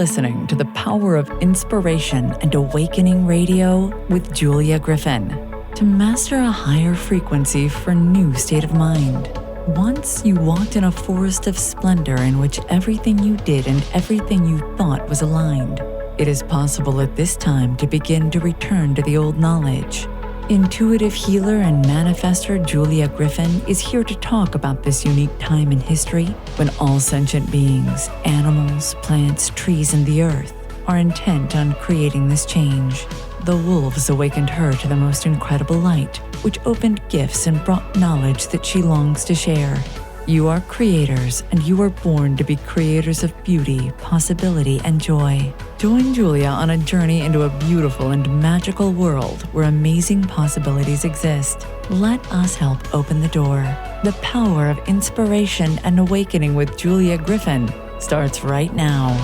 listening to the Power of Inspiration and Awakening Radio with Julia Griffin. To master a higher frequency for a new state of mind. Once you walked in a forest of splendor in which everything you did and everything you thought was aligned. It is possible at this time to begin to return to the old knowledge. Intuitive healer and manifestor Julia Griffin is here to talk about this unique time in history when all sentient beings, animals, plants, trees, and the earth are intent on creating this change. The wolves awakened her to the most incredible light, which opened gifts and brought knowledge that she longs to share. You are creators, and you are born to be creators of beauty, possibility, and joy. Join Julia on a journey into a beautiful and magical world where amazing possibilities exist. Let us help open the door. The Power of Inspiration and Awakening with Julia Griffin starts right now.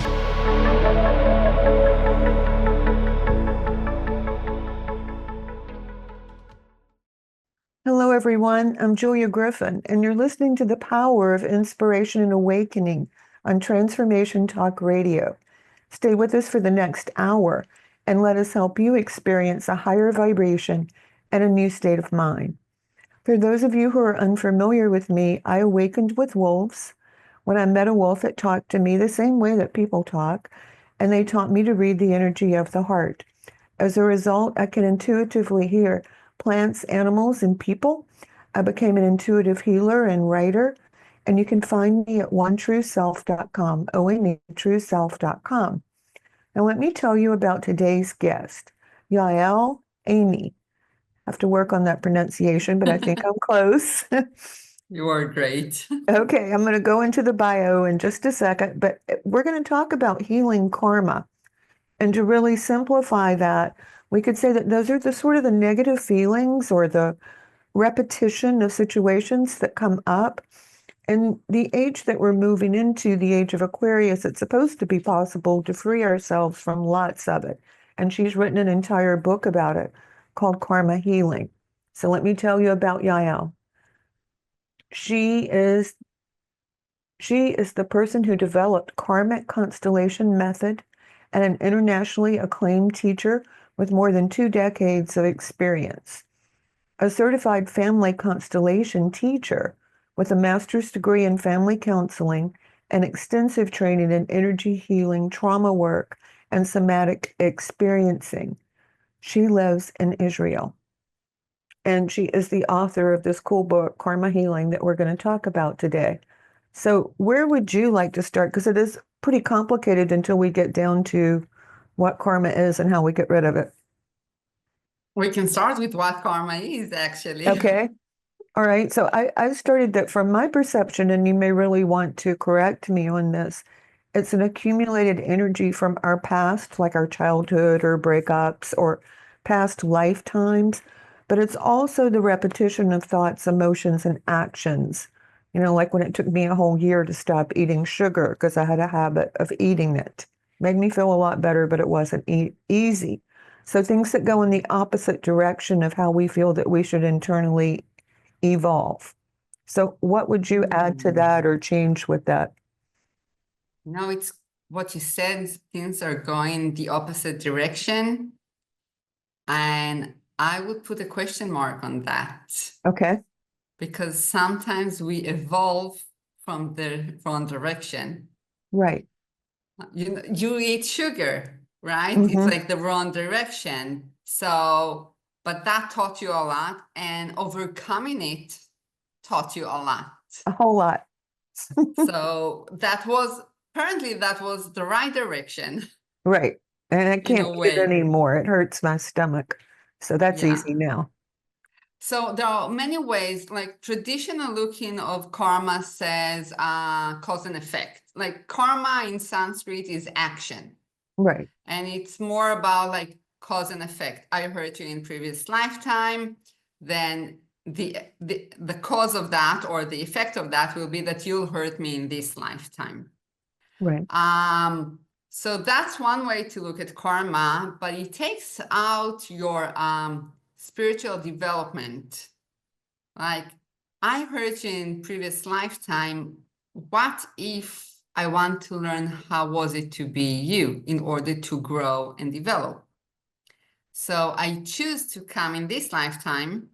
Hello, everyone. I'm Julia Griffin, and you're listening to The Power of Inspiration and Awakening on Transformation Talk Radio. Stay with us for the next hour, and let us help you experience a higher vibration and a new state of mind. For those of you who are unfamiliar with me, I awakened with wolves. When I met a wolf, it talked to me the same way that people talk, and they taught me to read the energy of the heart. As a result, I can intuitively hear plants, animals, and people. I became an intuitive healer and writer, and you can find me at onetrueself.com, onetrueself.com. Now let me tell you about today's guest, Yael Eini. I have to work on that pronunciation, but I think I'm close. You are great. Okay, I'm going to go into the bio in just a second, but we're going to talk about healing karma. And to really simplify that, we could say that those are the sort of the negative feelings or the repetition of situations that come up. And the age that we're moving into, the age of Aquarius, it's supposed to be possible to free ourselves from lots of it. And she's written an entire book about it called Karma Healing. So let me tell you about Yael. She is the person who developed karmic constellation method and an internationally acclaimed teacher with more than 2 decades of experience. A certified family constellation teacher with a master's degree in family counseling and extensive training in energy healing, trauma work, and somatic experiencing. She lives in Israel. And she is the author of this cool book, Karma Healing, that we're going to talk about today. So where would you like to start? Because it is pretty complicated until we get down to what karma is and how we get rid of it. We can start with what karma is, actually. Okay. All right. So I started that from my perception, and you may really want to correct me on this. It's an accumulated energy from our past, like our childhood or breakups or past lifetimes, but it's also the repetition of thoughts, emotions, and actions. You know, like when it took me a whole year to stop eating sugar because I had a habit of eating it. Made me feel a lot better, but it wasn't easy. So things that go in the opposite direction of how we feel that we should internally evolve. So what would you add to that or change with that? No, it's what you said, things are going the opposite direction. And I would put a question mark on that. Okay. Because sometimes we evolve from the wrong direction. Right. You eat sugar, right? Mm-hmm. It's like the wrong direction. So, but that taught you a lot, and overcoming it taught you a lot. A whole lot. So that was the right direction. Right. And I can't eat it anymore. It hurts my stomach. So that's easy now. So there are many ways, like traditional looking of karma says cause and effect. Like karma in Sanskrit is action. Right. And it's more about like cause and effect. I hurt you in previous lifetime, then the cause of that or the effect of that will be that you'll hurt me in this lifetime. Right. So that's one way to look at karma, but it takes out your spiritual development. Like I hurt you in previous lifetime. What if I want to learn how was it to be you in order to grow and develop. So I choose to come in this lifetime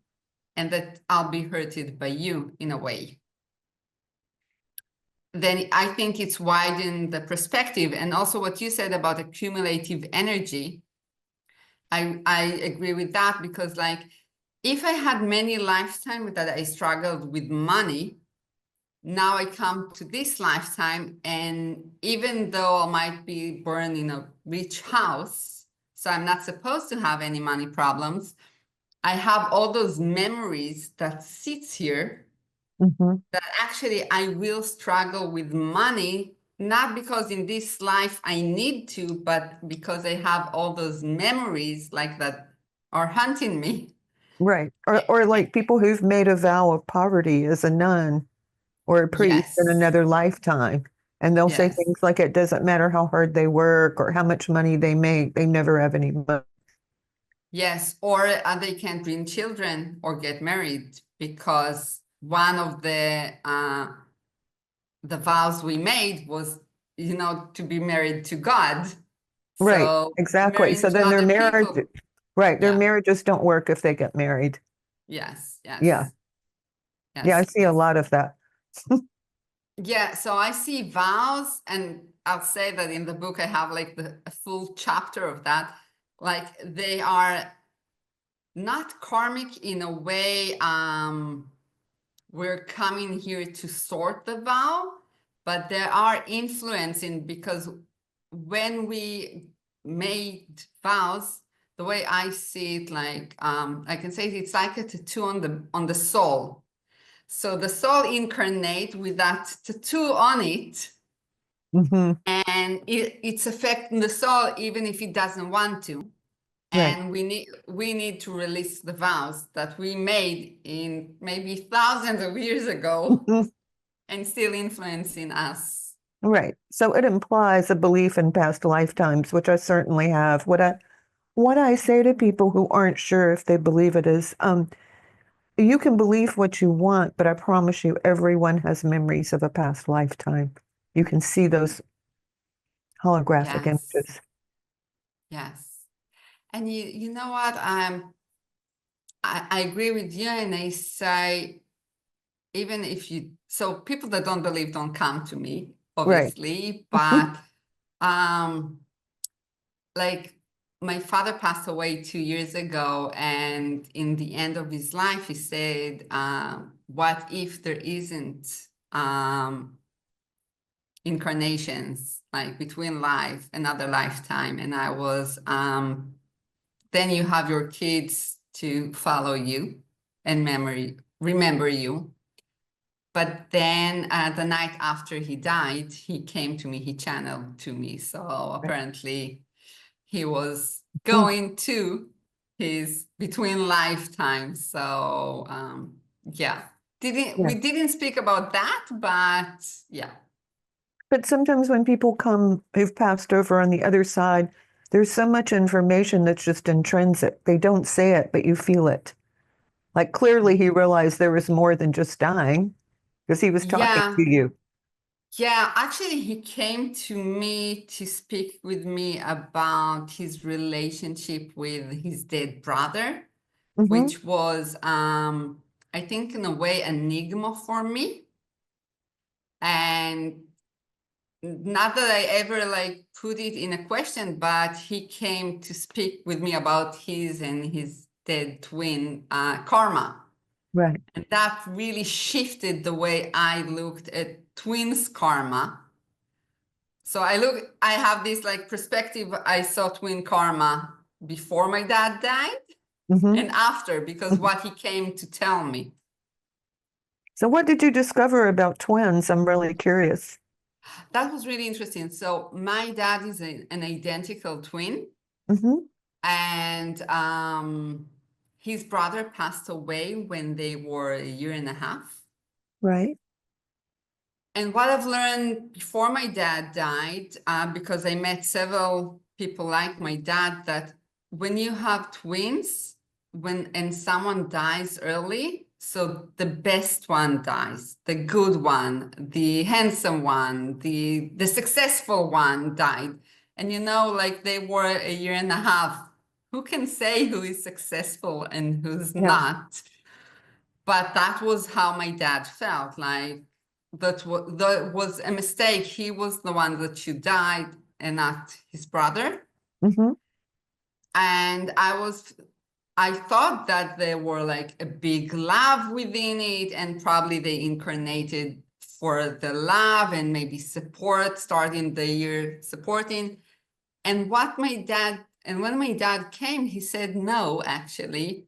and that I'll be hurted by you in a way. Then I think it's widened the perspective. And also what you said about accumulative energy, I agree with that, because like if I had many lifetimes that I struggled with money, now I come to this lifetime, and even though I might be born in a rich house, so I'm not supposed to have any money problems, I have all those memories that sits here Mm-hmm. that actually I will struggle with money, not because in this life I need to, but because I have all those memories like that are hunting me. Right. Or like people who've made a vow of poverty as a nun or a priest in Yes, another lifetime. And they'll say yes, things like it doesn't matter how hard they work or how much money they make, they never have any money. yes. Or they can't bring children or get married because one of the vows we made was, to be married to God. Right, So we're exactly. marrying So to then their other marriage, people. right, their Yeah. marriages don't work if they get married. Yes, Yeah. yes, Yeah, I yes. see a lot of that. Yeah, so I see vows, and I'll say that in the book I have like a full chapter of that. Like they are not karmic in a way, we're coming here to sort the vow, but there are influencing, because when we made vows, the way I see it, like I can say it's like a tattoo on the soul. So the soul incarnate with that tattoo on it, Hmm. and it's affecting the soul even if it doesn't want to. Right. And we need to release the vows that we made in maybe thousands of years ago Mhm. and still influencing us. Right. So it implies a belief in past lifetimes, which I certainly have. What I say to people who aren't sure if they believe it is, you can believe what you want, but I promise you, everyone has memories of a past lifetime. You can see those holographic Yes, images. yes. And you know what? I agree with you, and I say, even if so people that don't believe don't come to me, Right. obviously, but like my father passed away 2 years ago, and in the end of his life, he said, what if there isn't incarnations, like between life, another lifetime? And I was, then you have your kids to follow you and remember you. But then the night after he died, he came to me, he channeled to me. So apparently he was Mm. going to his between lifetimes. So yeah, Yeah. we didn't speak about that, but yeah. But sometimes when people come who've passed over on the other side, there's so much information that's just intrinsic. They don't say it, but you feel it. Like clearly he realized there was more than just dying because he was talking Yeah, to you. yeah, actually he came to me to speak with me about his relationship with his dead brother, Hmm. which was I think in a way enigma for me. And not that I ever like put it in a question, but he came to speak with me about his and his dead twin karma. Right. And that really shifted the way I looked at twins karma. So I have this like perspective. I saw twin karma before my dad died Hmm. and after, because what he came to tell me. So what did you discover about twins? I'm really curious. That was really interesting. So my dad is an identical twin, Hmm. and his brother passed away when they were a year and a half. Right. And what I've learned before my dad died, because I met several people like my dad, that when you have twins, and someone dies early, so the best one dies, the good one, the handsome one, the successful one died. And like they were a year and a half. Who can say who is successful and who's Yeah. not? But that was how my dad felt. Like that was a mistake. He was the one that should die and not his brother. Mm-hmm. And I thought that there were like a big love within it, and probably they incarnated for the love and maybe support, starting the year supporting. And when my dad came, he said, no, actually,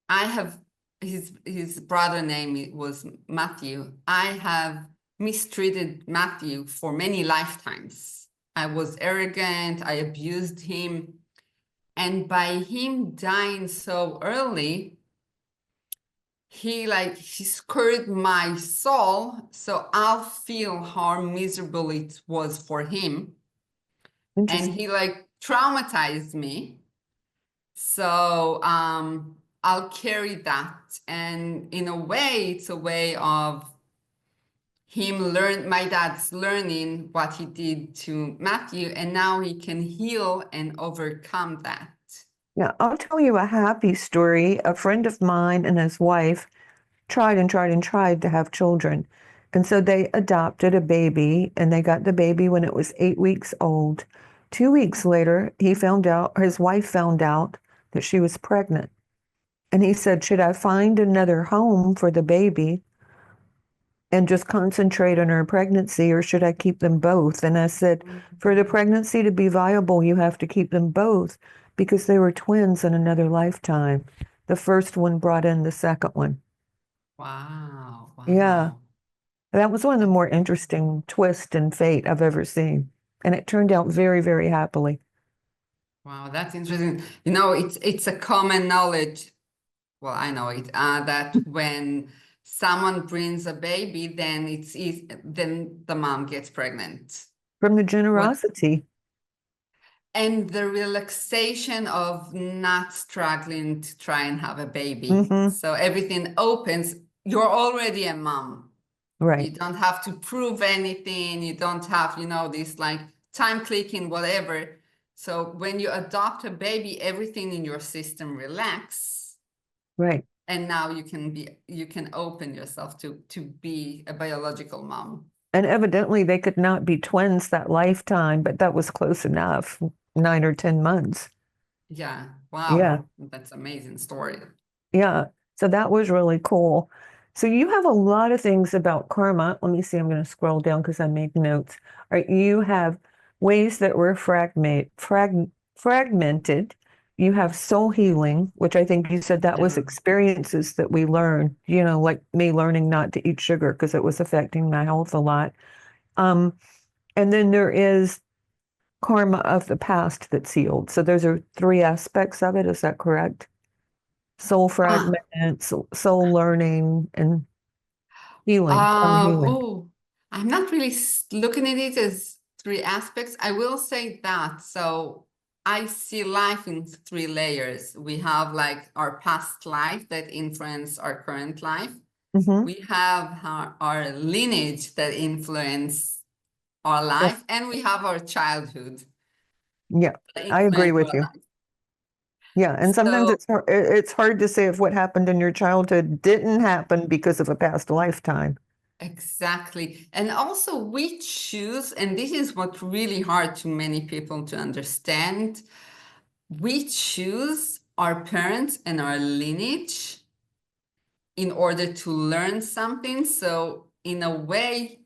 I have his brother name was Matthew. I have mistreated Matthew for many lifetimes. I was arrogant, I abused him. And by him dying so early, he scared my soul, so I'll feel how miserable it was for him. And Interesting. he traumatized me. So I'll carry that. And in a way, it's a way of my dad's learning what he did to Matthew, and now he can heal and overcome that. Yeah, I'll tell you a happy story. A friend of mine and his wife tried and tried and tried to have children. And so they adopted a baby, and they got the baby when it was 8 weeks old. 2 weeks later, his wife found out that she was pregnant. And he said, should I find another home for the baby and just concentrate on her pregnancy, or should I keep them both? And I said, for the pregnancy to be viable, you have to keep them both, because they were twins in another lifetime. The first one brought in the second one. Wow. Yeah. That was one of the more interesting twists in fate I've ever seen. And it turned out very, very happily. Wow, that's interesting. It's a common knowledge. Well, I know it, that when someone brings a baby, then then the mom gets pregnant. From the generosity. And the relaxation of not struggling to try and have a baby. Mm-hmm. So everything opens. You're already a mom. Right. You don't have to prove anything. You don't have, this time clicking, whatever. So when you adopt a baby, everything in your system relax. Right. And now you can open yourself to be a biological mom. And evidently they could not be twins that lifetime, but that was close enough, 9 or 10 months. Yeah. Wow. Yeah. That's an amazing story. Yeah. So that was really cool. So you have a lot of things about karma. Let me see. I'm going to scroll down because I made notes. All right. You have ways that were fragmented. You have soul healing, which I think you said that was Yeah. experiences that we learn, like me learning not to eat sugar because it was affecting my health a lot. And then there is karma of the past that's healed. So those are three aspects of it. Is that correct? Soul fragments, soul learning, and healing, karma healing. Oh, I'm not really looking at it as three aspects. I will say that. So I see life in three layers. We have our past life that influence our current life. Mm-hmm. We have our lineage that influence our life, and we have our childhood. Yeah, I agree with you. Life. Yeah, and sometimes So it's hard to say if what happened in your childhood didn't happen because of a past lifetime. exactly. And also we choose, and this is what really hard to many people to understand. We choose our parents and our lineage in order to learn something. So in a way,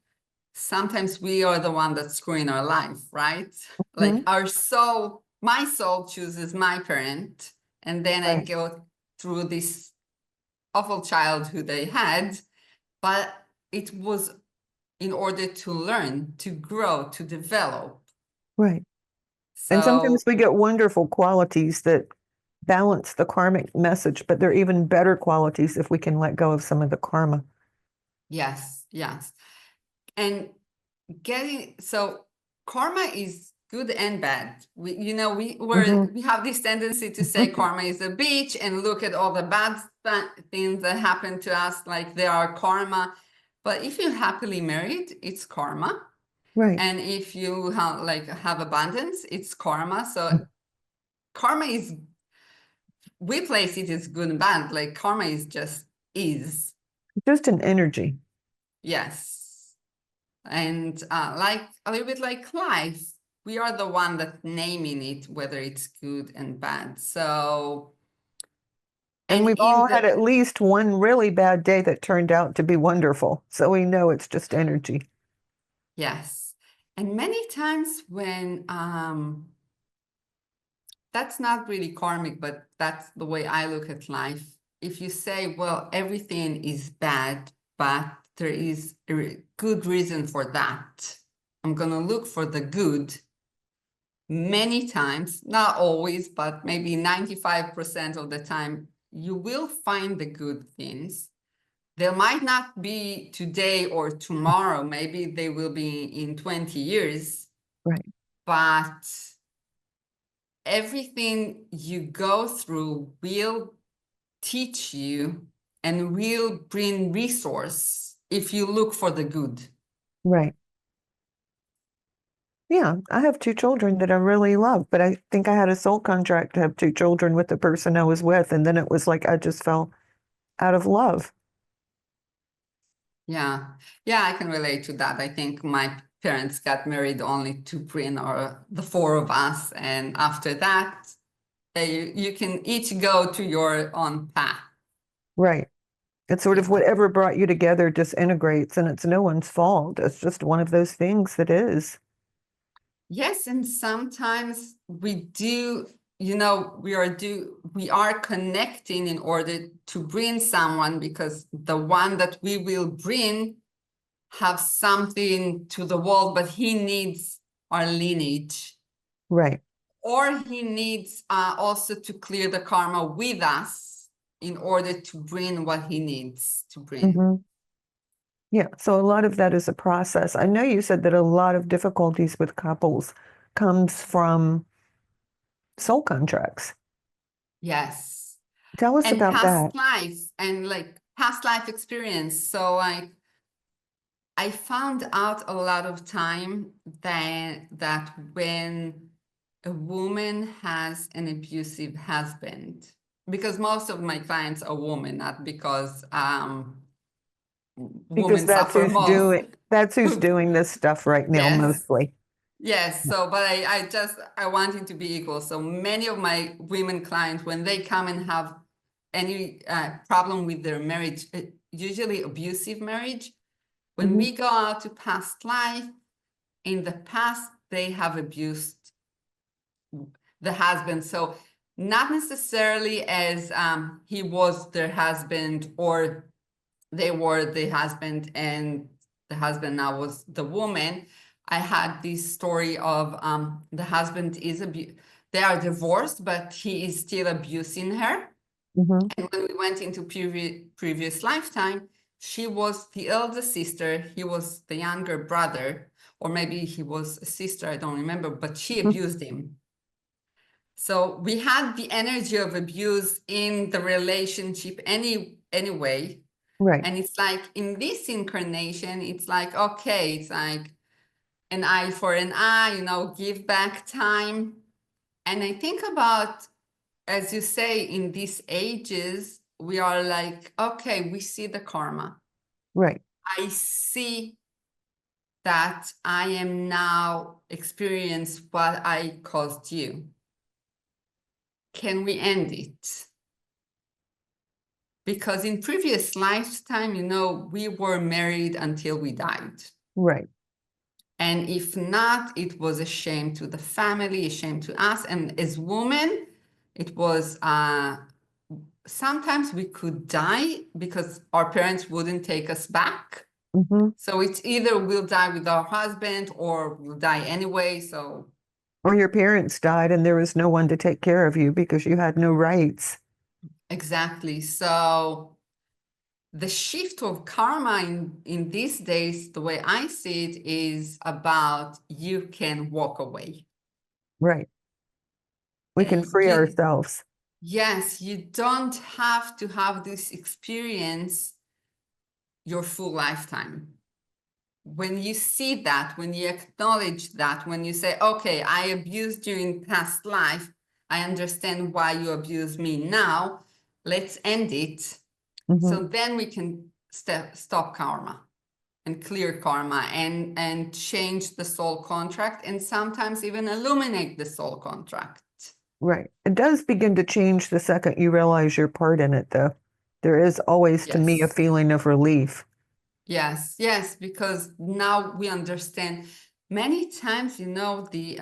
sometimes we are the one that's screwing our life, right? Mhm. My soul chooses my parent, and then I Right. go through this awful childhood I had, but it was in order to learn, to grow, to develop. Right. And So sometimes we get wonderful qualities that balance the karmic message, but they're even better qualities if we can let go of some of the karma. yes. And so karma is good and bad. Mhm. We have this tendency to say karma is a bitch and look at all the bad things that happen to us like they are karma. But if you're happily married, it's karma. Right. And if you have abundance, it's karma. So karma is, we place it as good and bad. Like karma is just is. Just an energy. Yes. And like a little bit like life, we are the one that naming it, whether it's good and bad. So, And and we've in all had the, at least one really bad day that turned out to be wonderful. So we know it's just energy. yes. And many times when, that's not really karmic, but that's the way I look at life. If you say, well, everything is bad, but there is a good reason for that, I'm going to look for the good. Many times, not always, but maybe 95% of the time, you will find the good things. They might not be today or tomorrow, maybe they will be in 20 years, Right. but everything you go through will teach you and will bring resource if you look for the good. Right. Yeah, I have two children that I really love, but I think I had a soul contract to have two children with the person I was with, and then it was like I just fell out of love. Yeah, yeah, I can relate to that. I think my parents got married only to bring the four of us, and after that, you can each go to your own path. Right. It's sort Yeah. of whatever brought you together disintegrates, and it's no one's fault. It's just one of those things that is. Yes, and sometimes we do, we are connecting in order to bring someone because the one that we will bring have something to the world, but he needs our lineage. Right. Or he needs also to clear the karma with us in order to bring what he needs to bring. Mm-hmm. Yeah. So a lot of that is a process. I know you said that a lot of difficulties with couples comes from soul contracts. Yes. Tell us And about past that. lives and like past life experience. So like I found out a lot of time that when a woman has an abusive husband, because most of my clients are women, not because Because women suffer most. that's who's doing this stuff right now Yes. mostly. Yes, so but I want it to be equal. So many of my women clients, when they come and have any problem with their marriage, usually abusive marriage, when Mm-hmm. we go out to past life, in the past they have abused the husband. So not necessarily as he was their husband or they were the husband and the husband now was the woman. I had this story of the husband they are divorced, but he is still abusing her. Mm-hmm. And when we went into previous lifetime, she was the elder sister, he was the younger brother, or maybe he was a sister, I don't remember, but she abused him. So we had the energy of abuse in the relationship anyway. Right. And it's like in this incarnation, it's like, okay, it's like an eye for an eye, give back time. And I think about, as you say, in these ages, we are like, okay, we see the karma. Right. I see that I am now experience what I caused you. Can we end it? Because in previous lifetime, we were married until we died. Right. And if not, it was a shame to the family, a shame to us. And as women, it was sometimes we could die because our parents wouldn't take us back. Mm-hmm. So it's either we'll die with our husband or we'll die anyway. So Or your parents died and there was no one to take care of you because you had no rights. exactly. So the shift of karma in these days, the way I see it, is about you can walk away. Right. We can free ourselves. Yes, you don't have to have this experience your full lifetime. When you see that, when you acknowledge that, when you say, okay, I abused you in past life, I understand why you abuse me now, let's end it. So then we can stop karma and clear karma and change the soul contract, and sometimes even illuminate the soul contract. Right. It does begin to change the second you realize your part in it, though. There is always, to me, a Yes. feeling of relief. Yes, yes, because now we understand. Many times, the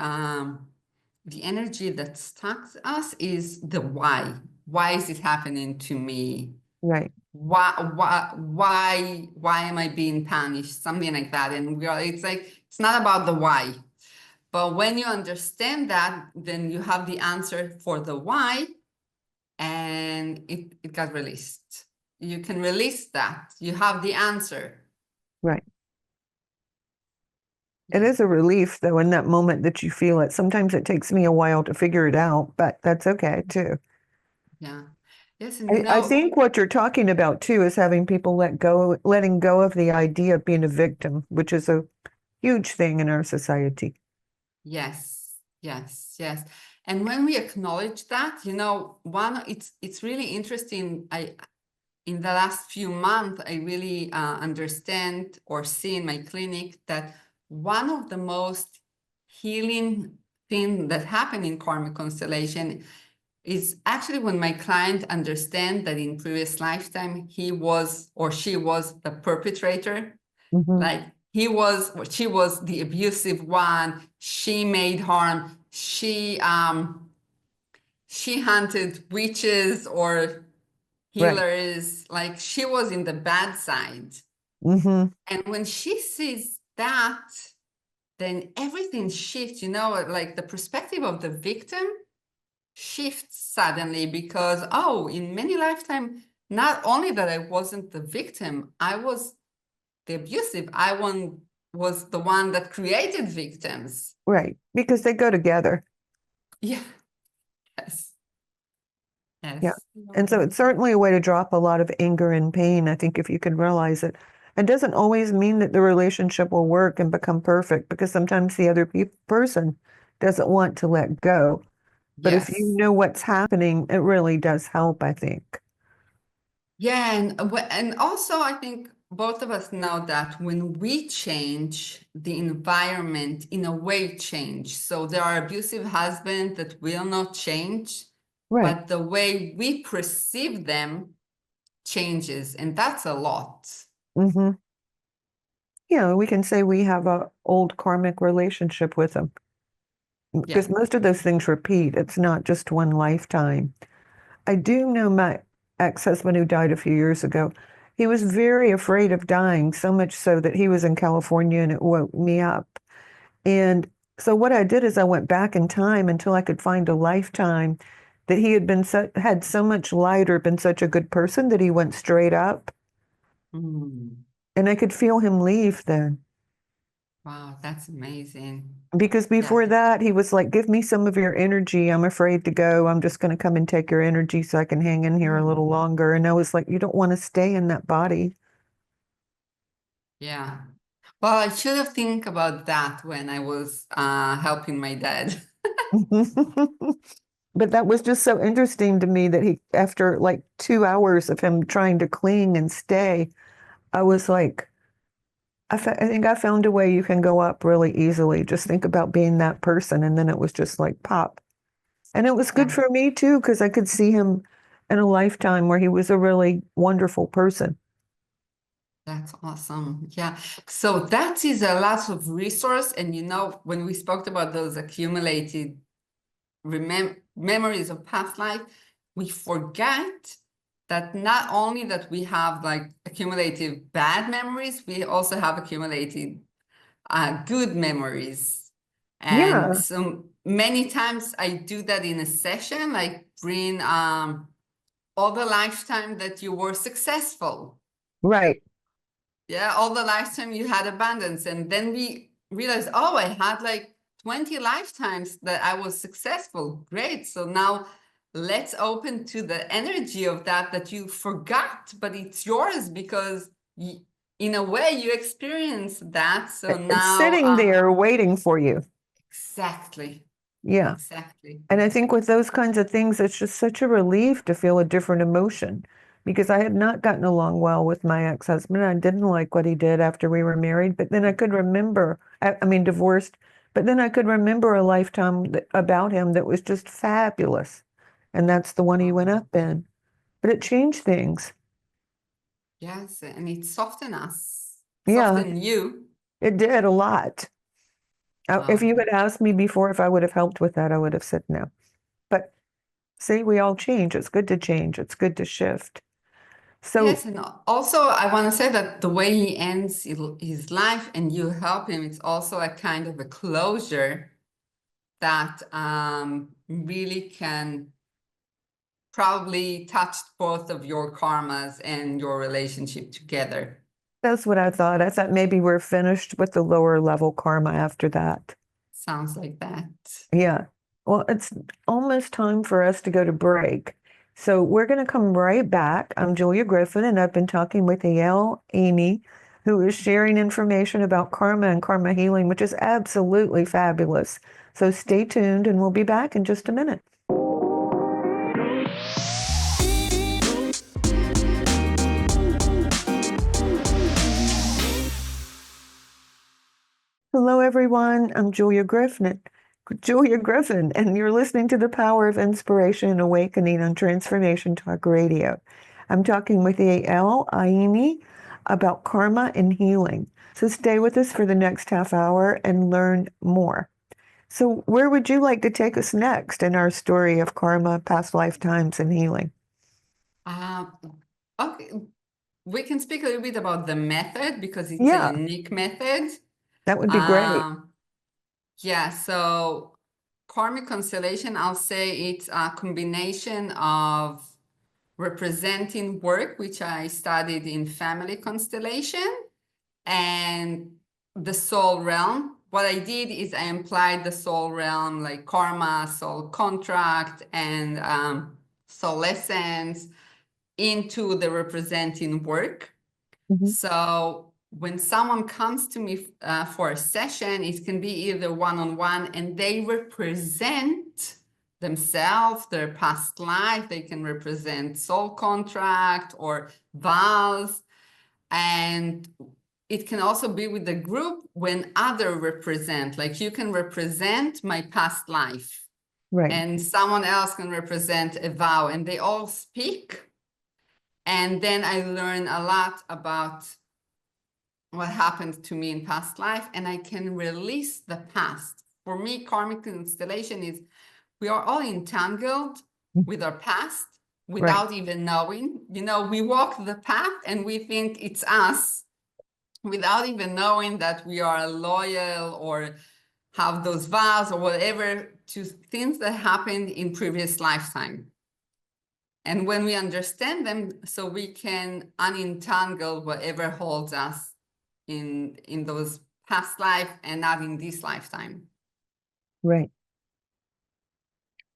energy that stuck us is the why. Why is it happening to me? Right. Why am I being punished? Something like that. And it's like, it's not about the why. But when you understand that, then you have the answer for the why, and it got released. You can release that. You have the answer. Right. It Yeah. is a relief, though, in that moment that you feel it. Sometimes it takes me a while to figure it out, but that's okay, too. Yeah. Yes, and I think what you're talking about, too, is having people letting go of the idea of being a victim, which is a huge thing in our society. yes, yes, yes. And when we acknowledge that, it's really interesting. In the last few months, I really understand or see in my clinic that one of the most healing thing that happened in karmic constellation is actually when my client understand that in previous lifetime he was or she was the perpetrator. Like he was or she was the abusive one. She made harm. She hunted witches or Right. healers. Like she was in the bad side. Mm-hmm. And when she sees that, then everything shifts, like the perspective of the victim shifts suddenly because, oh, in many lifetime, not only that I wasn't the victim, I was the abusive. Was the one that created victims. Right. Because they go together. Yeah. Yes. Yeah. Yes. And so it's certainly a way to drop a lot of anger and pain, I think, if you can realize it. It doesn't always mean that the relationship will work and become perfect because sometimes the other person doesn't want to let go. But if you Yes. know what's happening, it really does help, I think. Yeah, and also I think both of us know that when we change, the environment in a way change. So there are abusive husbands that will not change, Right. but the way we perceive them changes, and that's a lot. Mm-hmm. Yeah, we can say we have a old karmic relationship with them Yeah. because most of those things repeat. It's not just one lifetime. I do know my ex-husband who died a few years ago. He was very afraid of dying, so much so that he was in California and it woke me up. And so what I did is I went back in time until I could find a lifetime that he had so much light or been such a good person that he went straight up. Mm. And I could feel him leave then. Wow, that's amazing. Because Yeah. before that, he was like, give me some of your energy. I'm afraid to go. I'm just going to come and take your energy so I can hang in here a little longer. And I was like, you don't want to stay in that body. Yeah. Well, I should have think about that when I was helping my dad. But that was just so interesting to me that after like 2 hours of him trying to cling and stay, I was like, I think I found a way you can go up really easily. Just think about being that person. And then it was just like pop. And it was good Yeah. for me too, because I could see him in a lifetime where he was a really wonderful person. That's awesome. Yeah. So that is a lot of resource. And when we spoke about those accumulated memories of past life, we forget that not only that we have like accumulated bad memories, we also have accumulated good memories. And Yeah, so many times I do that in a session, like bring all the lifetime that you were successful. right. Yeah, all the lifetime you had abundance. And then we realized, oh, I had like 20 lifetimes that I was successful. Great. So now let's open to the energy of that you forgot, but it's yours because in a way you experienced that. So It's now, sitting there waiting for you. exactly. Yeah. Exactly. And I think with those kinds of things, it's just such a relief to feel a different emotion because I had not gotten along well with my ex-husband. I didn't like what he did after we were married, but then I could remember, I mean, divorced, but then I could remember a lifetime about him that was just fabulous. And that's the one he went up in. But it changed things. Yes, and it softened us, Yeah, softened you. it did a lot. If you Um, had asked me before if I would have helped with that, I would have said no. But see, we all change. It's good to change. It's good to shift. So yes, and also I want to say that the way he ends his life and you help him, it's also a kind of a closure that really can probably touch both of your karmas and your relationship together. that's what I thought. I thought maybe we're finished with the lower level karma after that. Sounds like that. Yeah. Well, it's almost time for us to go to break. So we're going to come right back. I'm Julia Griffin, and I've been talking with Yael Eini, who is sharing information about karma and karma healing, which is absolutely fabulous. So stay tuned, and we'll be back in just a minute. Hello, everyone. I'm Julia Griffin, and you're listening to The Power of Inspiration and Awakening on Transformation Talk Radio. I'm talking with Yael Eini about karma and healing. So stay with us for the next half hour and learn more. So where would you like to take us next in our story of karma, past lifetimes, and healing? Okay, we can speak a little bit about the method because it's a Yeah, unique method. that would be great. Yeah, so karmic constellation, I'll say it's a combination of representing work, which I studied in family constellation, and the soul realm. What I did is I implied the soul realm, like karma, soul contract, and soul essence into the representing work. Mhm. So when someone comes to me for a session, it can be either one-on-one and they represent themselves, their past life. They can represent soul contract or vows. And it can also be with the group when other represent, like you can represent my past life Right. and someone else can represent a vow and they all speak. And then I learn a lot about what happened to me in past life, and I can release the past. For me, karmic constellation is we are all entangled with our past without even knowing. You know, we walk the path and we think it's us without even knowing that we are loyal or have those vows or whatever to things that happened in previous lifetime. And when we understand them, so we can unentangle whatever holds us in those past life and not in this lifetime. Right.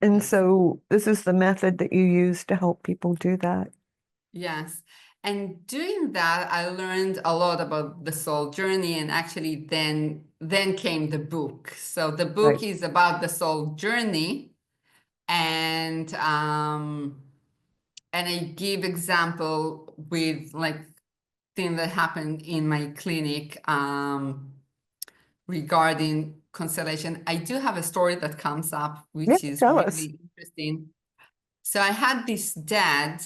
And Yes. so this is the method that you use to help people do that. Yes. And doing that, I learned a lot about the soul journey, and actually then came the book. So the book Right. is about the soul journey, and I give example with like thing that happened in my clinic regarding constellation. I do have a story that comes up, Yeah, which is tell us. really interesting. So I had this dad,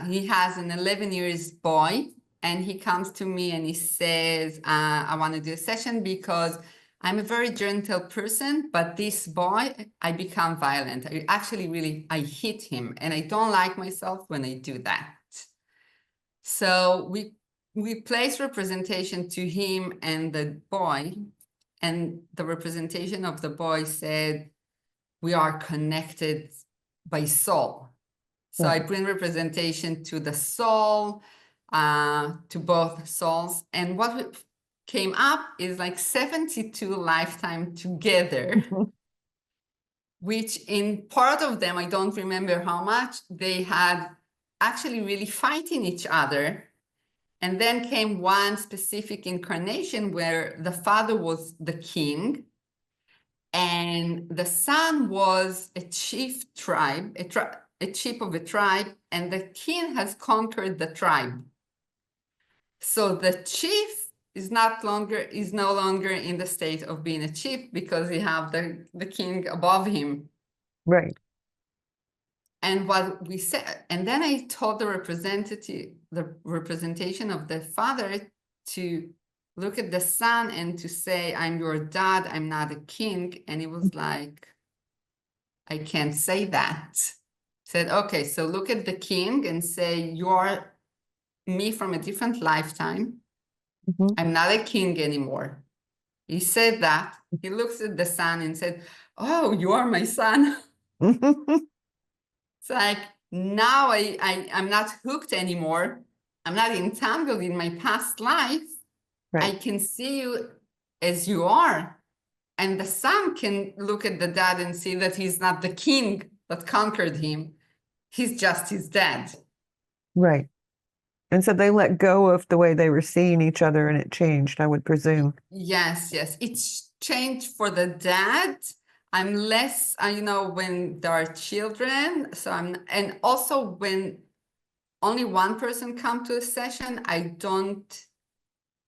he has an 11 years boy, and he comes to me and he says, I want to do a session because I'm a very gentle person, but this boy, I become violent. I hit him, and I don't like myself when I do that. So we place representation to him and the boy, and the representation of the boy said, we are connected by soul. So I bring representation to the soul, to both souls. And what came up is like 72 lifetime together, which in part of them, I don't remember how much, they had actually really fighting each other. And then came one specific incarnation where the father was the king and the son was a chief tribe, a chief of a tribe, and the king has conquered the tribe. So the chief is no longer in the state of being a chief because he have the king above him. Right. And what we said, and then I told the representation of the father to look at the son and to say, I'm your dad, I'm not a king. And he was like, I can't say that. Said, okay, so look at the king and say, you're me from a different lifetime. Mhm. I'm not a king anymore. He said that. He looks at the son and said, oh, you are my son. It's like, now I'm not hooked anymore. I'm not entangled in my past life. I Right. can see you as you are. And the son can look at the dad and see that he's not the king that conquered him. He's just his dad. Right. And so they let go of the way they were seeing each other and it changed, I would presume. Yes, yes. It's changed for the dad. I'm less, when there are children. And also when only one person come to a session, I don't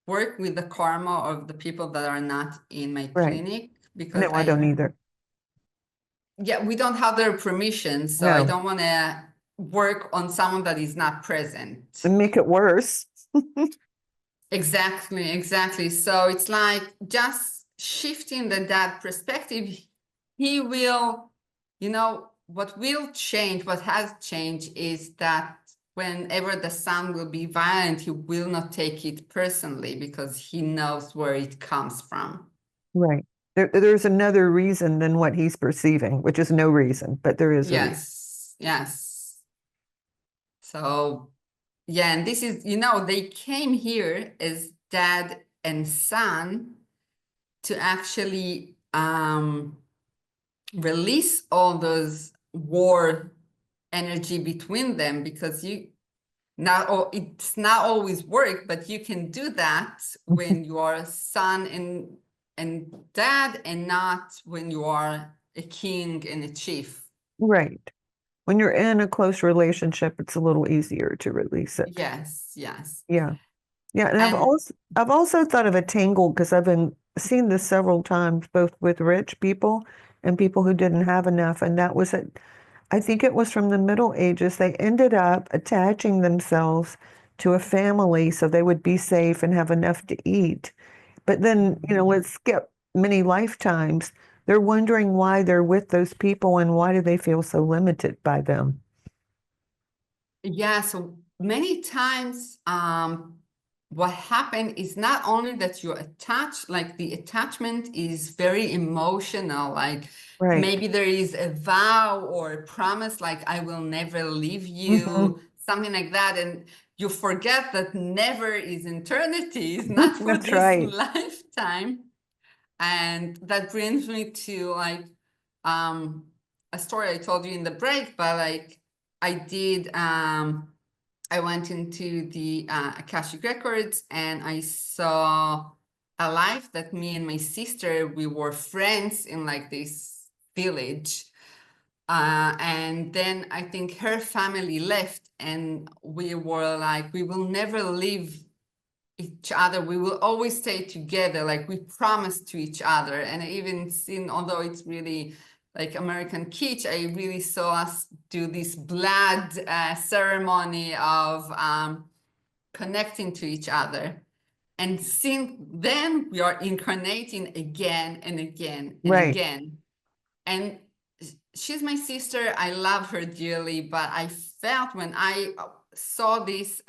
work with the karma of the people that are not in my Right. clinic because No, I don't either. we don't have their permission. So I No. don't want to work on someone that is not present. And make it worse. Exactly, exactly. So it's like just shifting that perspective, he will, what will change, what has changed is that whenever the son will be violent, he will not take it personally because he knows where it comes from. Right. There's another reason than what he's perceiving, which is no reason, but there is a reason. Yes, yes. So, yeah, and this is, they came here as dad and son to actually release all those war energy between them because it's not always work, but you can do that when you are son and dad and not when you are a king and a chief. Right. When you're in a close relationship, it's a little easier to release it. Yes, yes. Yeah. Yeah. And And I've also thought of a tangle because I've seen this several times, both with rich people and people who didn't have enough. And that was it. I think it was from the Middle Ages. They ended up attaching themselves to a family so they would be safe and have enough to eat. But then, let's skip many lifetimes. They're wondering why they're with those people and why do they feel so limited by them. yeah, so many times what happened is not only that you're attached, like the attachment is very emotional, like Right. maybe there is a vow or a promise, like I will never leave you, Mhm. something like that. And you forget that never is eternity, is not for That's this right. lifetime. And that brings me to like a story I told you in the break, but like I went into the Akashic records and I saw a life that me and my sister, we were friends in like this village. And then I think her family left and we were like, we will never leave each other. We will always stay together. Like we promised to each other. And I even seen, although it's really like American kitsch, I really saw us do this blood ceremony of connecting to each other. And since then, we are incarnating again and again and Right. again. And she's my sister. I love her dearly, but I felt when I saw this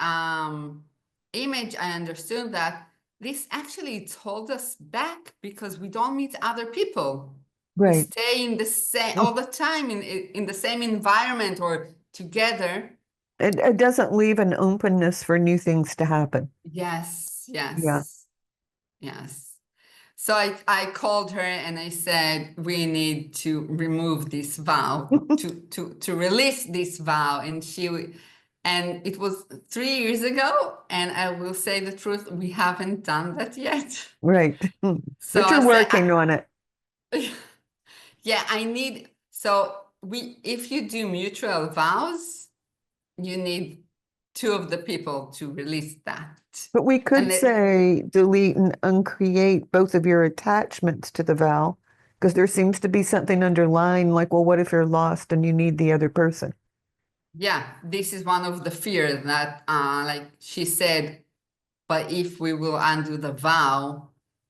image, I understood that this actually holds us back because we don't meet other people. We Right. stay in the same all the time in the same environment or together. It doesn't leave an openness for new things to happen. Yes, Yeah. yes. Yes. So I called her and I said, we need to remove this vow, to release this vow. And it was 3 years ago. And I will say the truth, we haven't done that yet. Right. So But you're working on it. yeah, if you do mutual vows, you need two of the people to release that. But we could And say delete and uncreate both of your attachments to the vow, because there seems to be something underlying, like, well, what if you're lost and you need the other person? yeah, this is one of the fears that, like she said, but if we will undo the vow,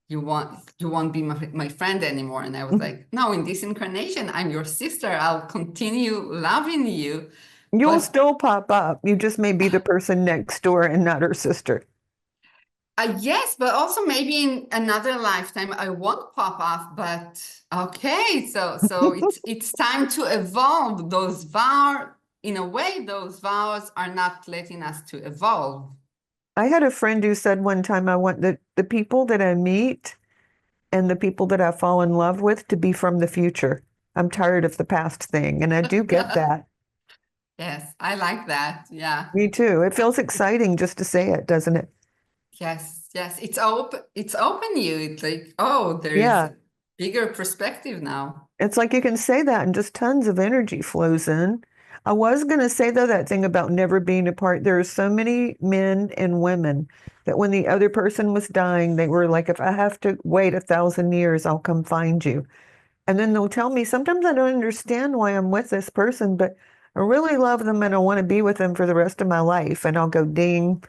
you won't be my friend anymore. And I was like, no, in this incarnation, I'm your sister. I'll continue loving you. You'll But still pop up. You just may be the person next door and not her sister. yes, but also maybe in another lifetime I won't pop off. But okay, so it's time to evolve. Those vows, in a way, those vows are not letting us to evolve. I had a friend who said one time, I want the people that I meet and the people that I fall in love with to be from the future. I'm tired of the past thing. And I do get that. Yes, I like that. Yeah. Me too. It feels exciting just to say it, doesn't it? Yes, yes. It's open you. It's like, oh, there's Yeah. a bigger perspective now. It's like you can say that and just tons of energy flows in. I was going to say, though, that thing about never being apart. There are so many men and women that when the other person was dying, they were like, if I have to wait 1,000 years, I'll come find you. And then they'll tell me, sometimes I don't understand why I'm with this person, but I really love them and I want to be with them for the rest of my life. And I'll go, ding,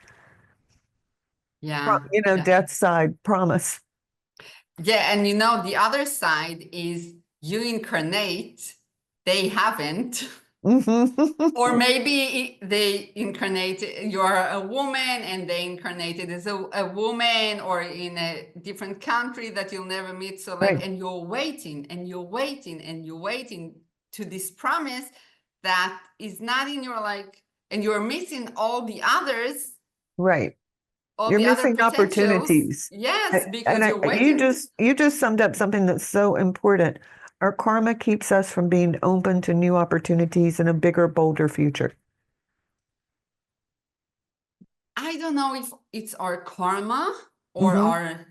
Yeah, yeah. death side, promise. Yeah, and the other side is you incarnate, they haven't. Or maybe they incarnated, you're a woman and they incarnated as a woman or in a different country that you'll never meet. So like, Right. and you're waiting and you're waiting and you're waiting to this promise that is not in your and you're missing all the others, Right. all You're the other missing potentials. opportunities. Yes, because And you're you waiting. just summed up something that's so important. Our karma keeps us from being open to new opportunities and a bigger, bolder future. I don't know if it's our karma or our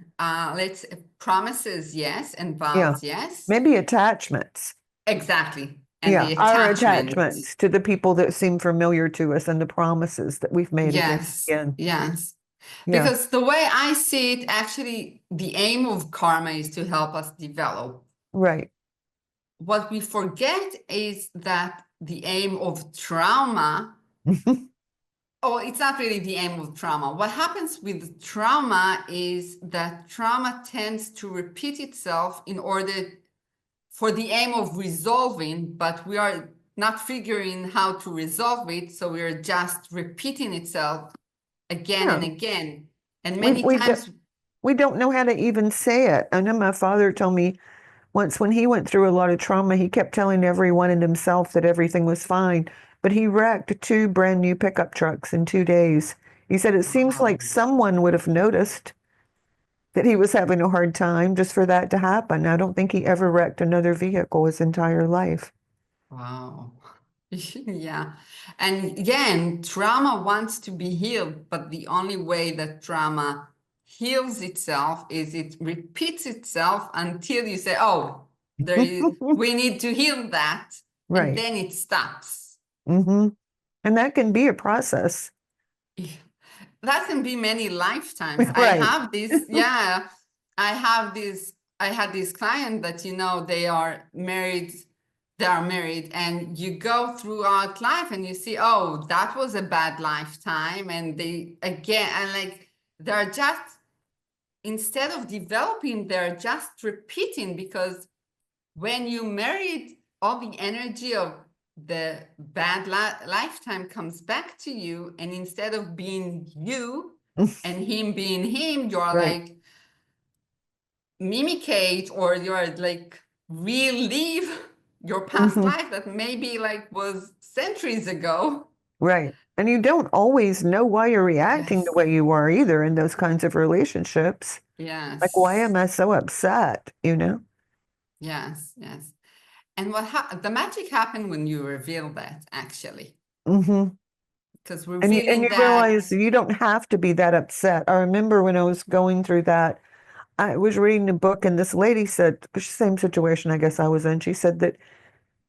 promises, yes, and Yeah. vows, yes. Maybe attachments. Exactly. And Yeah, the our attachment. attachments to the people that seem familiar to us and the promises that we've made again and Yes, again. yes. Yeah. Because the way I see it, actually, the aim of karma is to help us develop. Right. What we forget is that the aim of trauma, oh, it's not really the aim of trauma. What happens with trauma is that trauma tends to repeat itself in order for the aim of resolving, but we are not figuring how to resolve it. So we are just repeating itself again and again. And many times we don't know how to even say it. I know my father told me once when he went through a lot of trauma, he kept telling everyone and himself that everything was fine, but he wrecked 2 brand new pickup trucks in 2 days. He said it seems like someone would have noticed that he was having a hard time just for that to happen. I don't think he ever wrecked another vehicle his entire life. Wow. Yeah. And again, trauma wants to be healed, but the only way that trauma heals itself is it repeats itself until you say, oh, we need to heal that. Right. And then it stops. And that can be a process. That can be many lifetimes. Right. I have this, yeah. I had this client that, they are married and you go throughout life and you see, oh, that was a bad lifetime. And they're just, instead of developing, they're just repeating, because when you married, all the energy of the bad lifetime comes back to you. And instead of being you and him being him, you're Right. mimicate, or you're relive your past life that maybe was centuries ago. Right. And you don't always know why you're reacting the Yes. way you are either in those kinds of relationships. Like, why Yes. am I so upset? You know? Yes. Yes. And the magic happened when you reveal that, actually, Mm-hmm. because And revealing you that, realize you don't have to be that upset. I remember when I was going through that, I was reading a book, and this lady said, same situation I guess I was in. She said that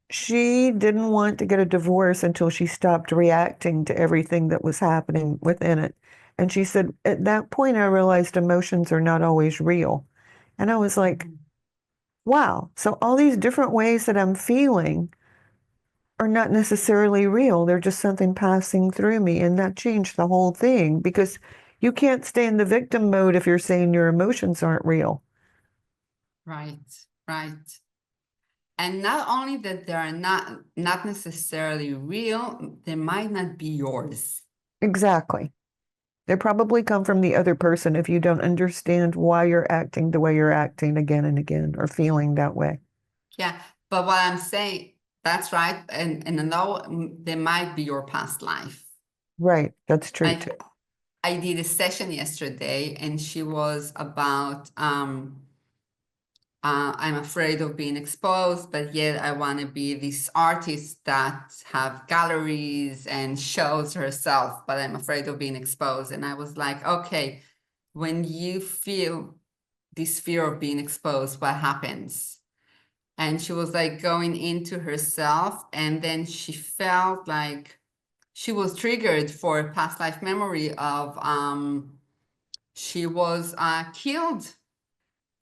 she didn't want to get a divorce until she stopped reacting to everything that was happening within it. And she said, at that point, I realized emotions are not always real. And I was like, Mhm. wow, so all these different ways that I'm feeling are not necessarily real. They're just something passing through me. And that changed the whole thing because you can't stay in the victim mode if you're saying your emotions aren't real. Right, right. And not only that they are not necessarily real, they might not be yours. Exactly. They probably come from the other person if you don't understand why you're acting the way you're acting again and again or feeling that way. Yeah, but what I'm saying, that's right. And no, they might be your past life. Right. That's true too. Like I did a session yesterday and she was about I'm afraid of being exposed, but yet I want to be this artist that have galleries and shows herself, but I'm afraid of being exposed. And I was like, okay, when you feel this fear of being exposed, what happens? And she was like going into herself, and then she felt like she was triggered for a past life memory of she was killed.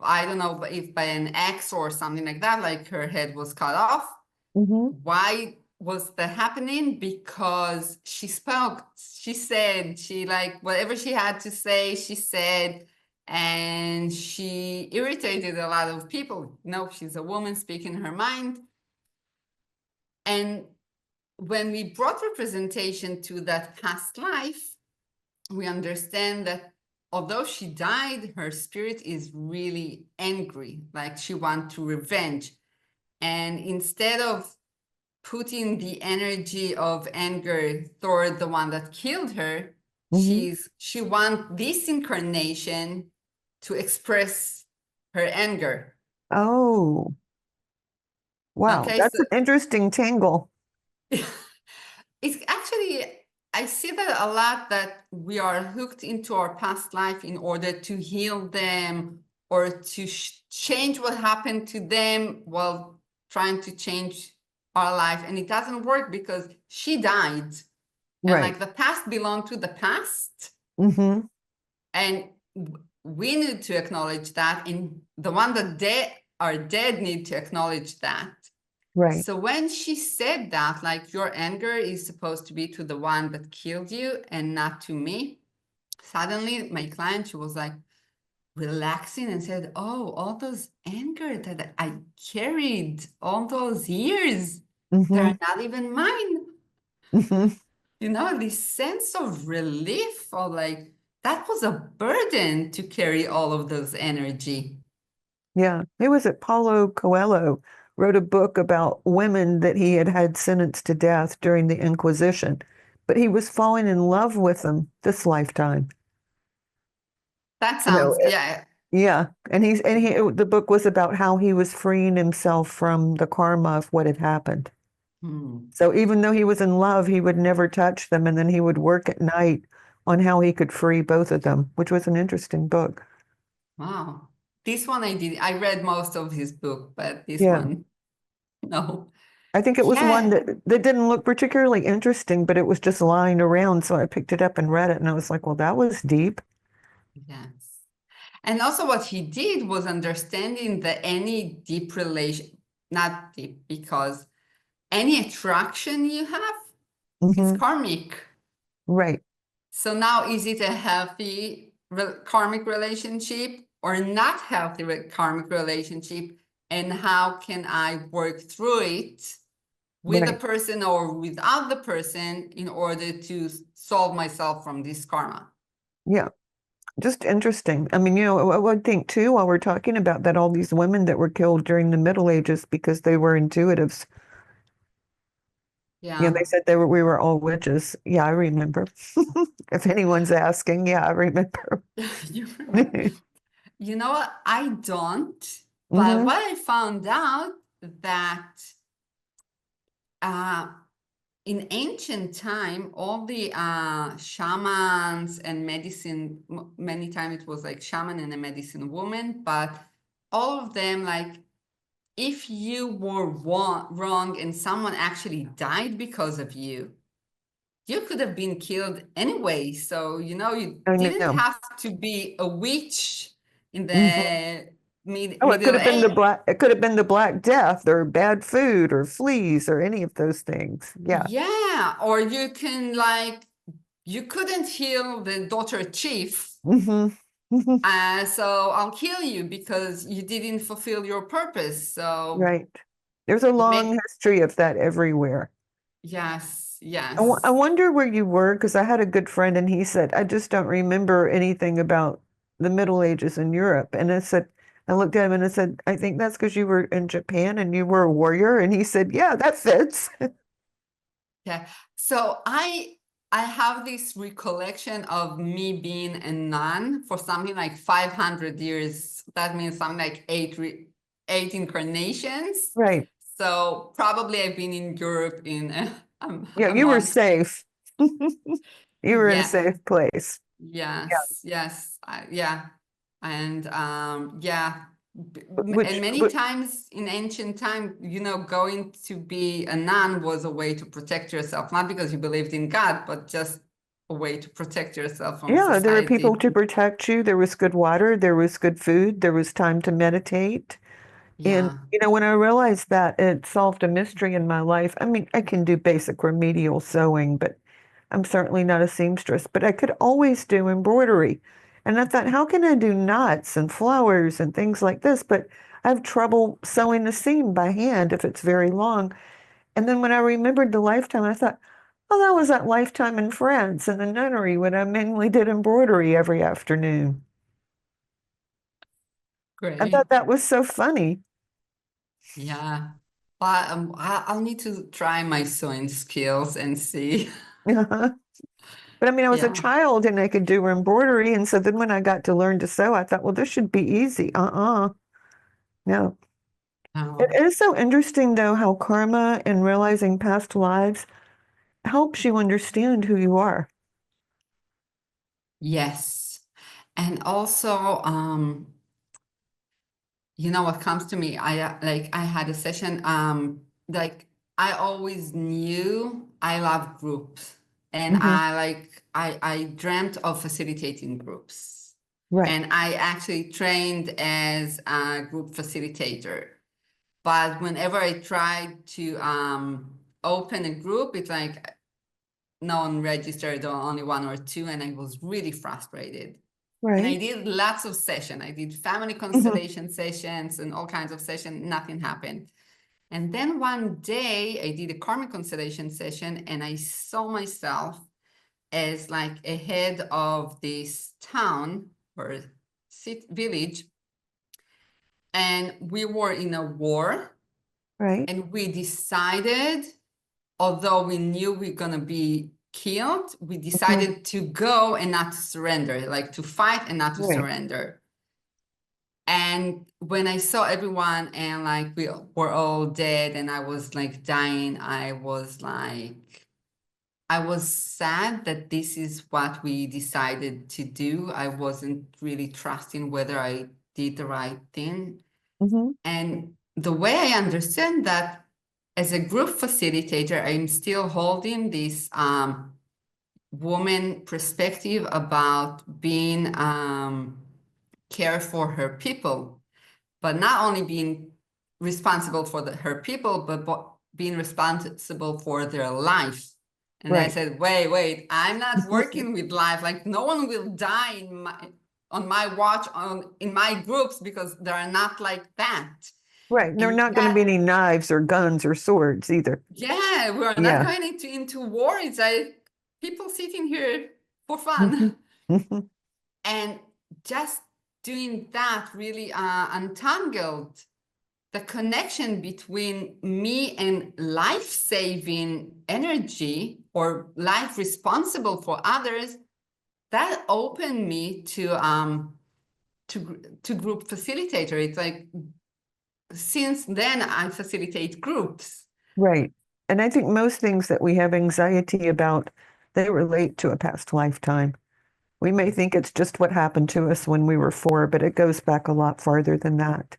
I don't know if by an ex or something like that, like her head was cut off. Hmm. Why was that happening? Because she spoke, she said, she like whatever she had to say, she said, and she irritated a lot of people. No, she's a woman speaking her mind. And when we brought representation to that past life, we understand that although she died, her spirit is really angry, like she wants to revenge. And instead of putting the energy of anger toward the one that killed her, Hmm. she wants this incarnation to express her anger. Oh, wow. Okay, That's so an interesting tangle. it's actually, I see that a lot that we are hooked into our past life in order to heal them or to change what happened to them while trying to change our life. And it doesn't work because she died. And Right. like the past belonged to the past. Hmm. And we need to acknowledge that. And the one that are dead need to acknowledge that. Right. So when she said that, like your anger is supposed to be to the one that killed you and not to me, suddenly my client, she was like relaxing and said, oh, all those anger that I carried all those years, they're Hmm. not even mine. Hmm. You know, this sense of relief or like that was a burden to carry all of those energy. Yeah. It was it Paulo Coelho wrote a book about women that he had had sentenced to death during the Inquisition, but he was falling in love with them this lifetime. That You know, sounds, yeah. yeah, the book was about how he was freeing himself from the karma of what had happened. Hmm. So even though he was in love, he would never touch them, and then he would work at night on how he could free both of them, which was an interesting book. Wow. This one I did. I read most of his book, but this Yeah, one, no. I think it was one Yeah. that didn't look particularly interesting, but it was just lying around, so I picked it up and read it, and I was like, well, that was deep. Yes. And also what he did was understanding that any deep relation, not deep, because any attraction you have is Hmm. karmic. Right. So now is it a healthy karmic relationship or not healthy karmic relationship? And how can I work through it with the Right. person or without the person in order to solve myself from this karma? Yeah. Just interesting. I mean, I would think too, while we're talking about that, all these women that were killed during the Middle Ages because they were intuitives. Yeah, Yeah. they said we were all witches. Yeah, I remember. If anyone's asking, yeah, I remember. You remember? You know what? I don't. But Hmm. what I found out that uh, in ancient time, all the shamans and medicine, many times it was like shaman and a medicine woman, but all of them, like, if you were wrong and someone actually died because of you, you could have been killed anyway. So, you I didn't know. have to be a witch in Hmm. the Oh, it could Middle have been the Age. black, it could have been the Black Death or bad food or fleas or any of those things. Yeah. Yeah, or you can like, you couldn't heal the daughter chief. Hmm. So I'll kill you because you didn't fulfill your purpose. So Right. There's a long make, history of that everywhere. yes, I yes. wonder where you were because I had a good friend and he said, I just don't remember anything about the Middle Ages in Europe. And I said, I looked at him and I said, I think that's because you were in Japan and you were a warrior. And he said, yeah, that fits. Yeah. So I have this recollection of me being a nun for something like 500 years. That means something like eight incarnations. Right. So probably I've been in Europe in Yeah, you were amongst, safe. You were in a yeah, safe place. yes, yes, yeah. And yeah, and Which, many times in ancient time, going to be a nun was a way to protect yourself, not because you believed in God, but just a way to protect yourself from yeah, there were people society. to protect you. There was good water. There was good food. There was time to meditate. And, Yeah, when I realized that, it solved a mystery in my life. I mean, I can do basic remedial sewing, but I'm certainly not a seamstress, but I could always do embroidery. And I thought, how can I do knots and flowers and things like this? But I have trouble sewing a seam by hand if it's very long. And then when I remembered the lifetime, I thought, oh, that was that lifetime in France in the nunnery when I mainly did embroidery every afternoon. I thought great. that was so funny. Yeah. But I'll need to try my sewing skills and see. But I mean, I was a Yeah. child and I could do embroidery. And so then when I got to learn to sew, I thought, well, this should be easy. No. Oh, It is so interesting, though, how karma and realizing past lives helps you understand who you are. yes. And also, what comes to me, I had a session, like I always knew I love groups, and Hmm. I dreamt of facilitating groups, Right. and I actually trained as a group facilitator. But whenever I tried to open a group, it's like no one registered, or only one or two, and I was really frustrated. And I Right. did lots of sessions. I did family Hmm. constellation sessions and all kinds of sessions. Nothing happened. And then one day I did a karmic constellation session, and I saw myself as like a head of this town or village. And we were in a war, Right. and we decided, although we knew we are going to be killed, we Hmm. decided to go and not to surrender, like to fight and not to Right. surrender. And when I saw everyone and like we were all dead and I was like dying, I was sad that this is what we decided to do. I wasn't really trusting whether I did the right thing. Hmm. And the way I understand that, as a group facilitator, I'm still holding this woman perspective about being care for her people, but not only being responsible for her people, but being responsible for their life. And I Right. said, wait, I'm not working with life. Like no one will die on my watch in my groups, because they're not like that. Right. There are And not going to be yet, any knives or guns or swords either. yeah, we're not Yeah. going into war. It's like people sitting here for Hmm. fun. Hmm. And just doing that really untangled the connection between me and life-saving energy or life responsible for others, that opened me to group facilitator. It's like, since then I facilitate groups. Right. And I think most things that we have anxiety about, they relate to a past lifetime. We may think it's just what happened to us when we were 4, but it goes back a lot farther than that.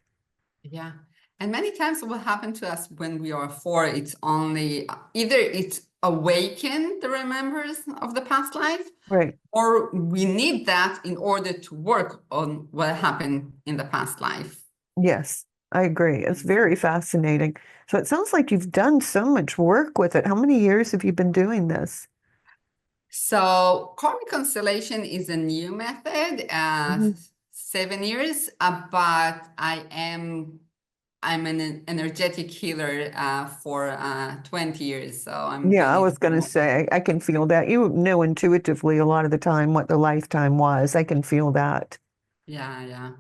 Yeah. And many times what happened to us when we are 4, it's only either it's awakened the remembers of the past life, Right. or we need that in order to work on what happened in the past life. Yes, I agree. It's very fascinating. So it sounds like you've done so much work with it. How many years have you been doing this? So karmic constellation is a new method, 7 years, but I'm an energetic healer for 20 years. So I'm Yeah, I doing was going to say, I can feel that. You know intuitively a lot of the time what the lifetime was. I can feel that. Yeah.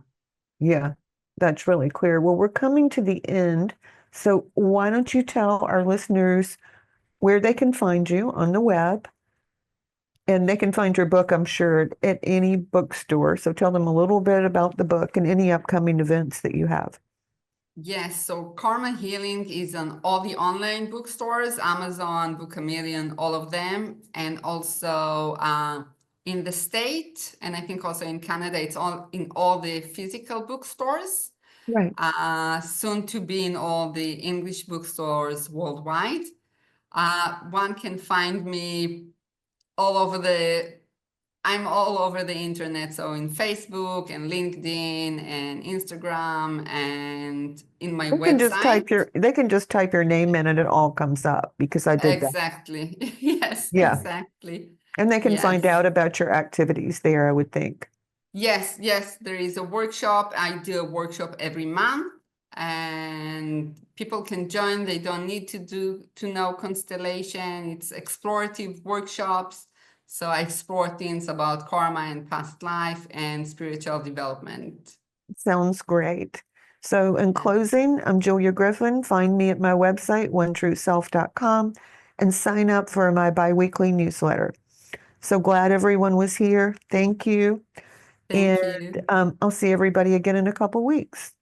Yeah, that's really clear. Well, we're coming to the end. So why don't you tell our listeners where they can find you on the web? And they can find your book, I'm sure, at any bookstore. So tell them a little bit about the book and any upcoming events that you have. Yes, so Karma Healing is on all the online bookstores, Amazon, Book a Million, all of them. And also in the state, and I think also in Canada, it's all in all the physical bookstores. Right. Soon to be in all the English bookstores worldwide. One can find me I'm all over the internet, so in Facebook and LinkedIn and Instagram and in my website. They can just type your name in and it all comes up because I did that. Exactly. Yes, Yeah. exactly. And they can find Yes. out about your activities there, I would think. Yes, there is a workshop. I do a workshop every month and people can join. They don't need to know constellation. It's explorative workshops. So I explore things about karma and past life and spiritual development. Sounds great. So in closing, I'm Julia Griffin. Find me at my website, onetrueself.com, and sign up for my biweekly newsletter. So glad everyone was here. Thank you. Thank you. I'll see everybody again in a couple weeks.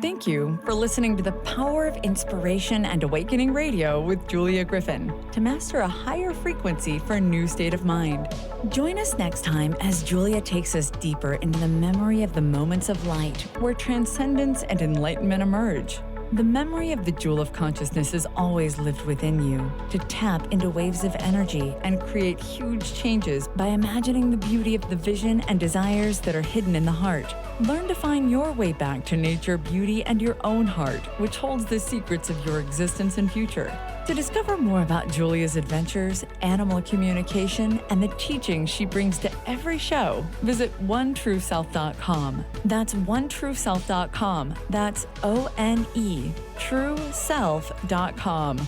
Thank you for listening to the Power of Inspiration and Awakening Radio with Julia Griffin to master a higher frequency for a new state of mind. Join us next time as Julia takes us deeper into the memory of the moments of light where transcendence and enlightenment emerge. The memory of the jewel of consciousness is always lived within you to tap into waves of energy and create huge changes by imagining the beauty of the vision and desires that are hidden in the heart. Learn to find your way back to nature, beauty, and your own heart, which holds the secrets of your existence and future. To discover more about Julia's adventures, animal communication, and the teachings she brings to every show, visit onetrueself.com. That's onetrueself.com. That's ONE, trueself.com.